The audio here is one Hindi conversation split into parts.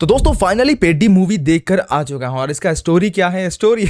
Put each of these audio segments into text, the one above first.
तो दोस्तों फाइनली पेड्डी मूवी देखकर आ चुका हूं और इसका स्टोरी क्या है स्टोरी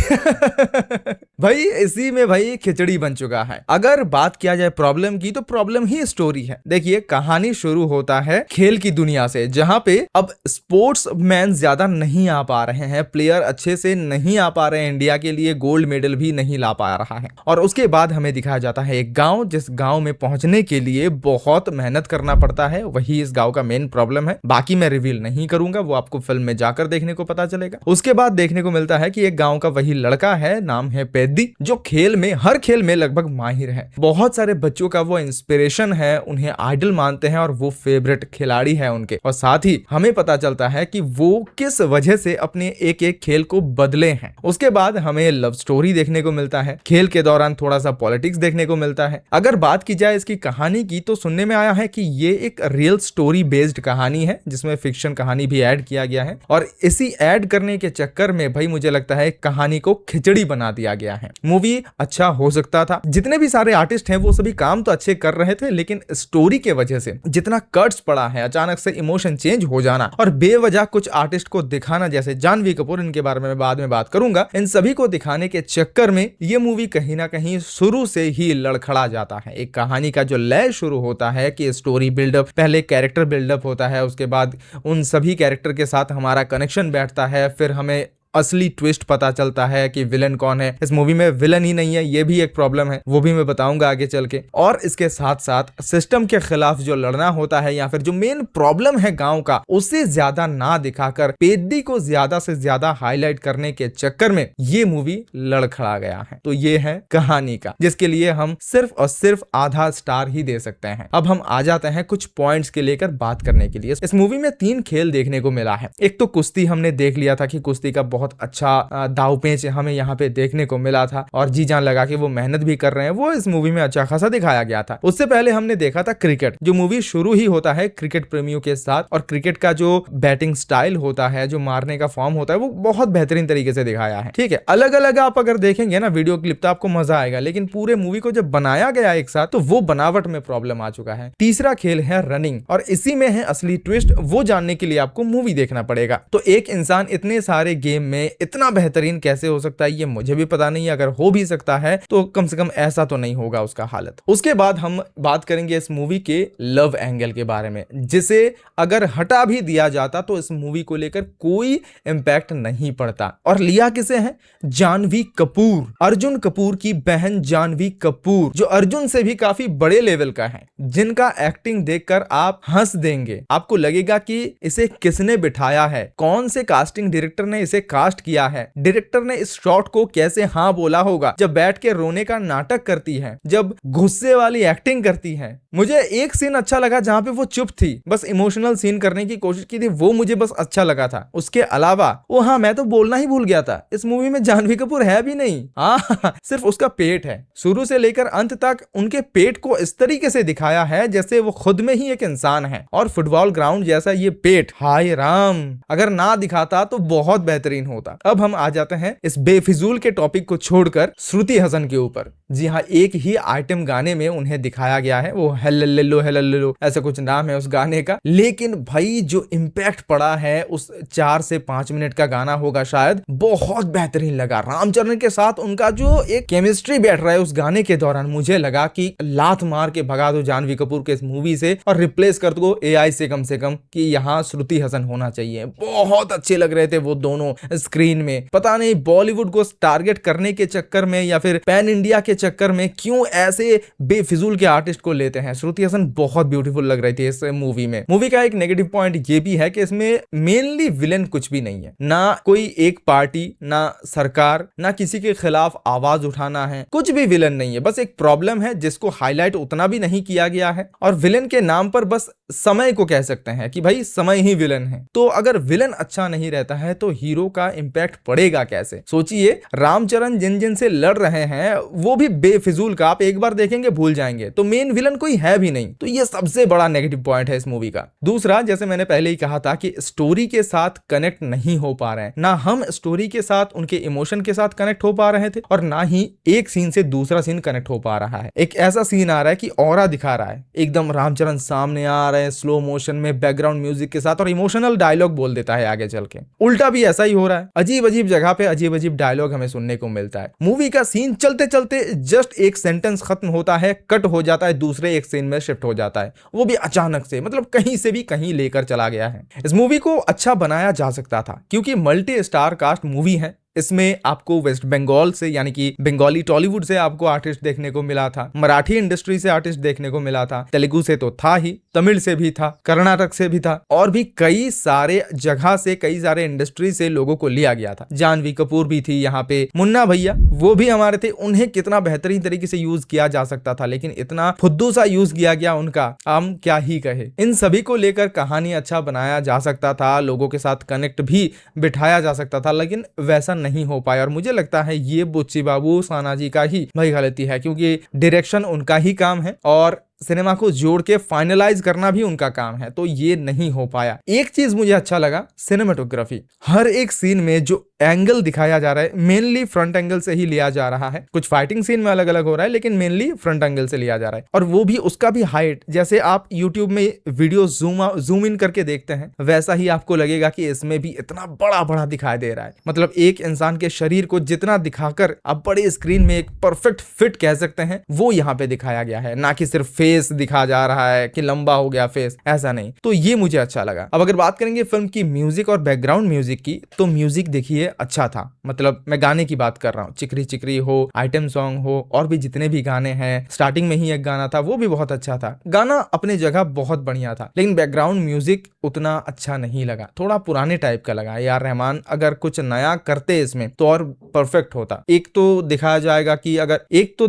भाई इसी में भाई खिचड़ी बन चुका है। अगर बात किया जाए प्रॉब्लम की तो प्रॉब्लम ही स्टोरी है। देखिए कहानी शुरू होता है खेल की दुनिया से, जहां पे अब स्पोर्ट्स मैन ज्यादा नहीं आ पा रहे हैं, प्लेयर अच्छे से नहीं आ पा रहे हैं, इंडिया के लिए गोल्ड मेडल भी नहीं ला पा रहा है। और उसके बाद हमें दिखाया जाता है एक गाँव, जिस गाँव में पहुंचने के लिए बहुत मेहनत करना पड़ता है। वही इस गाँव का मेन प्रॉब्लम है। बाकी मैं रिवील नहीं करूंगा, वो आपको फिल्म में जाकर देखने को पता चलेगा। उसके बाद देखने को मिलता है कि एक गांव का वही लड़का है, नाम है पेद्दी, जो खेल में हर खेल में लगभग माहिर है। बहुत सारे बच्चों का वो इंस्पिरेशन है, उन्हें आइडल मानते हैं और वो फेवरेट खिलाड़ी है उनके। और साथ ही हमें पता चलता है कि वो किस वजह से अपने एक एक खेल को बदले हैं। उसके बाद हमें लव स्टोरी देखने को मिलता है। खेल के दौरान थोड़ा सा पॉलिटिक्स देखने को मिलता है। अगर बात की जाए इसकी कहानी की तो सुनने में आया है कि ये एक रियल स्टोरी बेस्ड कहानी है, जिसमें फिक्शन कहानी भी ऐड किया गया है। और इसी ऐड करने के चक्कर में भाई मुझे लगता है कहानी को खिचड़ी बना दिया गया है। मूवी अच्छा हो सकता था, जितने भी सारे आर्टिस्ट हैं वो सभी काम तो अच्छे कर रहे थे, लेकिन स्टोरी के वजह से जितना कट्स पड़ा है, अचानक से इमोशन चेंज हो जाना और बेवजह कुछ आर्टिस्ट को दिखाना, जैसे जानवी कपूर, इनके बारे में मैं बाद में बात करूंगा, इन सभी को दिखाने के चक्कर में ये मूवी कहीं ना कहीं शुरू से ही लड़खड़ा जाता है। एक कहानी का जो लय शुरू होता है कि स्टोरी बिल्डअप, पहले कैरेक्टर बिल्डअप होता है, उसके बाद उन सभी कैरेक्टर के साथ हमारा कनेक्शन बैठता है, फिर हमें असली ट्विस्ट पता चलता है कि विलन कौन है। इस मूवी में विलन ही नहीं है, ये भी एक प्रॉब्लम है, वो भी मैं बताऊंगा आगे चल के। और इसके साथ साथ सिस्टम के खिलाफ जो लड़ना होता है या फिर जो मेन प्रॉब्लम है गांव का, उसे ज्यादा ना दिखाकर पेद्दी को ज्यादा से ज्यादा हाईलाइट करने के चक्कर में ये मूवी लड़खड़ा गया है। तो ये है कहानी का, जिसके लिए हम सिर्फ और सिर्फ आधा स्टार ही दे सकते हैं। अब हम आ जाते हैं कुछ पॉइंट्स के लेकर बात करने के लिए। इस मूवी में 3 खेल देखने को मिला है। एक तो कुश्ती हमने देख लिया था कि कुश्ती का बहुत अच्छा दाव पेंच हमें यहाँ पे देखने को मिला था और जी जान लगा के वो मेहनत भी कर रहे हैं, वो इस मूवी में अच्छा खासा दिखाया गया था। उससे पहले हमने देखा था क्रिकेट, जो मूवी शुरू ही होता है क्रिकेट प्रेमियों के साथ, और क्रिकेट का जो बैटिंग स्टाइल होता है, जो मारने का फॉर्म होता है, वो बहुत बेहतरीन तरीके से दिखाया है। ठीक है, अलग अलग आप अगर देखेंगे ना वीडियो क्लिप तो आपको मजा आएगा, लेकिन पूरे मूवी को जब बनाया गया एक साथ तो वो बनावट में प्रॉब्लम आ चुका है। तीसरा खेल है रनिंग, और इसी में है असली ट्विस्ट। वो जानने के लिए आपको मूवी देखना पड़ेगा। तो एक इंसान इतने सारे गेम में इतना बेहतरीन कैसे हो सकता है, ये मुझे भी पता नहीं। अगर हो भी सकता है तो कम से कम ऐसा तो नहीं होगा उसका हालत। उसके बाद हम बात करेंगे इस मूवी के लव एंगल के बारे में, जिसे अगर हटा भी दिया जाता तो इस मूवी को लेकर कोई इंपैक्ट नहीं पड़ता। और लिया किसे है? जानवी कपूर, अर्जुन कपूर की बहन जानवी कपूर, जो अर्जुन से भी काफी बड़े लेवल का है, जिनका एक्टिंग देखकर आप हंस देंगे। आपको लगेगा कि इसे किसने बिठाया है, कौन से कास्टिंग डायरेक्टर ने इसे कास्ट किया है, डायरेक्टर ने इस शॉट को कैसे हाँ बोला होगा। जब बैठ के रोने का नाटक करती है, जब गुस्से वाली एक्टिंग करती है। मुझे एक सीन अच्छा लगा जहां पे वो चुप थी, बस इमोशनल सीन करने की कोशिश की थी, वो मुझे बस अच्छा लगा था। उसके अलावा वो, हाँ मैं तो बोलना ही भूल गया था, इस मूवी में जानवी कपूर है भी नहीं, हाँ सिर्फ उसका पेट है। शुरू से लेकर अंत तक उनके पेट को इस तरीके से दिखाया है जैसे वो खुद में ही एक इंसान है, और फुटबॉल ग्राउंड जैसा ये पेट, हाय राम, अगर ना दिखाता तो बहुत बेहतरीन होता। अब हम आ जाते हैं इस बेफिजूल के टॉपिक को छोड़कर श्रुति हसन के ऊपर। जी हाँ, एक ही आइटम गाने में उन्हें दिखाया गया है, वो हेल्लो हेल्लो ऐसा कुछ नाम है उस गाने का, लेकिन भाई जो इम्पैक्ट पड़ा है उस 4 से 5 मिनट का गाना होगा शायद, बहुत बेहतरीन लगा। रामचरण के साथ उनका जो एक केमिस्ट्री बैठ रहा है उस गाने के दौरान, मुझे लगा कि लात मार के भगा दो जानवी कपूर के इस मूवी से और रिप्लेस कर दो AI से, कम कि यहाँ श्रुति हसन होना चाहिए। बहुत अच्छे लग रहे थे वो दोनों स्क्रीन में। पता नहीं बॉलीवुड को टारगेट करने के चक्कर में या फिर पैन इंडिया के चक्कर में क्यों ऐसे बेफिजूल के आर्टिस्ट को लेते हैं। श्रुति हसन बहुत ब्यूटीफुल लग रही थी इस मूवी में। मूवी का एक नेगेटिव पॉइंट ये भी है कि इसमें मेनली विलेन कुछ भी नहीं है, ना कोई एक पार्टी, ना सरकार, ना किसी के खिलाफ आवाज उठाना है, कुछ भी विलेन नहीं है। बस एक प्रॉब्लम है जिसको हाईलाइट उतना भी नहीं किया गया है, और विलेन के नाम पर बस समय को कह सकते हैं कि भाई समय ही विलेन है। तो अगर विलेन अच्छा नहीं रहता है तो हीरो का इम्पैक्ट पड़ेगा कैसे। सोचिए रामचरण जिन जिन से लड़ रहे हैं वो भी बेफिजूल का, आप एक बार देखेंगे भूल जाएंगे, तो मेन विलन कोई है भी नहीं। तो ये सबसे बड़ा नेगेटिव पॉइंट है इस मूवी का। दूसरा, जैसे मैंने पहले ही कहा था कि स्टोरी के साथ कनेक्ट नहीं हो पा रहे हैं, ना हम स्टोरी के साथ उनके इमोशन के साथ कनेक्ट हो पा रहे थे और ना ही एक सीन से दूसरा सीन कनेक्ट हो पा रहा है। एक ऐसा सीन आ रहा है कि ऑरा दिखा रहा है, एकदम रामचरण सामने आ रहे हैं स्लो मोशन में बैकग्राउंड म्यूजिक के साथ और इमोशनल डायलॉग बोल देता है आगे चल के। उल्टा भी ऐसा ही हो रहा है, अजीब अजीब जगह पे अजीब अजीब डायलॉग हमें सुनने को मिलता है। मूवी का सीन चलते चलते जस्ट एक सेंटेंस खत्म होता है, कट हो जाता है, दूसरे एक सीन में शिफ्ट हो जाता है, वो भी अचानक से, मतलब कहीं से भी कहीं लेकर चला गया है। इस मूवी को अच्छा बनाया जा सकता था क्योंकि मल्टी स्टार कास्ट मूवी है। इसमें आपको वेस्ट बंगाल से यानी कि बंगाली टॉलीवुड से आपको आर्टिस्ट देखने को मिला था, मराठी इंडस्ट्री से आर्टिस्ट देखने को मिला था, तेलुगु से तो था ही, तमिल से भी था, कर्नाटक से भी था और भी कई सारे जगह से, कई सारे इंडस्ट्री से लोगों को लिया गया था। जानवी कपूर भी थी यहाँ पे, मुन्ना भैया वो भी हमारे थे। उन्हें कितना बेहतरीन तरीके से यूज किया जा सकता था, लेकिन इतना फुद्दू सा यूज किया गया उनका, हम क्या ही कहे। इन सभी को लेकर कहानी अच्छा बनाया जा सकता था, लोगों के साथ कनेक्ट भी बिठाया जा सकता था, लेकिन वैसा नहीं हो पाया। और मुझे लगता है ये बुच्ची बाबू साना जी का ही भाई गलती है, क्योंकि डायरेक्शन उनका ही काम है और सिनेमा को जोड़ के फाइनलाइज करना भी उनका काम है, तो ये नहीं हो पाया। एक चीज मुझे अच्छा लगा, सिनेमेटोग्राफी। हर एक सीन में जो एंगल दिखाया जा रहा है मेनली फ्रंट एंगल से ही लिया जा रहा है। कुछ फाइटिंग सीन में अलग अलग हो रहा है, लेकिन मेनली फ्रंट एंगल से लिया जा रहा है और वो भी उसका भी हाइट, जैसे आप यूट्यूब में वीडियो जूम इन करके देखते हैं वैसा ही आपको लगेगा कि इसमें भी इतना बड़ा बड़ा दिखाई दे रहा है। मतलब एक इंसान के शरीर को जितना दिखाकर आप बड़े स्क्रीन में एक परफेक्ट फिट कह सकते हैं, वो यहाँ पे दिखाया गया है, ना कि सिर्फ फेस दिखा जा रहा है कि लंबा हो गया फेस, ऐसा नहीं। तो ये मुझे अच्छा लगा। अब अगर बात करेंगे फिल्म की म्यूजिक और बैकग्राउंड म्यूजिक की, तो म्यूजिक देखिए अच्छा था। मतलब मैं गाने की बात कर रहा हूँ, चिकरी चिकरी हो, आइटम सॉन्ग हो और भी जितने भी गाने हैं, स्टार्टिंग में ही एक गाना था वो भी बहुत अच्छा था। गाना अपने जगह बहुत बढ़िया था, लेकिन बैकग्राउंड म्यूजिक उतना अच्छा नहीं लगा, थोड़ा पुराने टाइप का लगा। यार रहमान अगर कुछ नया करते इसमें तो और परफेक्ट होता। एक तो दिखाया जाएगा कि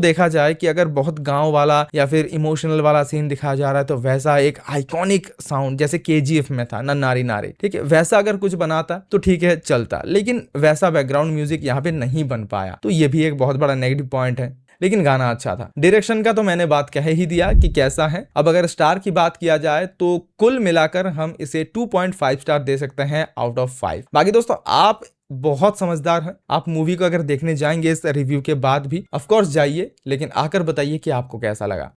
देखा जाए कि अगर बहुत गांव वाला या फिर इमोशनल वाला सीन दिखाया जा रहा है तो वैसा एक आइकॉनिक साउंड जैसे केजीएफ में था ना, नारी नारी, ठीक है, वैसा अगर कुछ बनाता तो ठीक है चलता, लेकिन वैसा बैकग्राउंड म्यूजिक यहाँ पे नहीं बन पाया, तो ये भी एक बहुत बड़ा नेगेटिव पॉइंट है। लेकिन गाना अच्छा था। डायरेक्शन का तो मैंने बात कह ही दिया कि कैसा है। अब अगर स्टार की बात किया जाए तो कुल मिलाकर हम इसे 2.5 स्टार दे सकते हैं आउट ऑफ 5। बाकी दोस्तों आप बहुत समझदार हैं, आप मूवी को अगर देखने जाएंगे इस रिव्यू के बाद भी, ऑफ कोर्स जाइए, लेकिन आकर बताइए कि आपको कैसा लगा।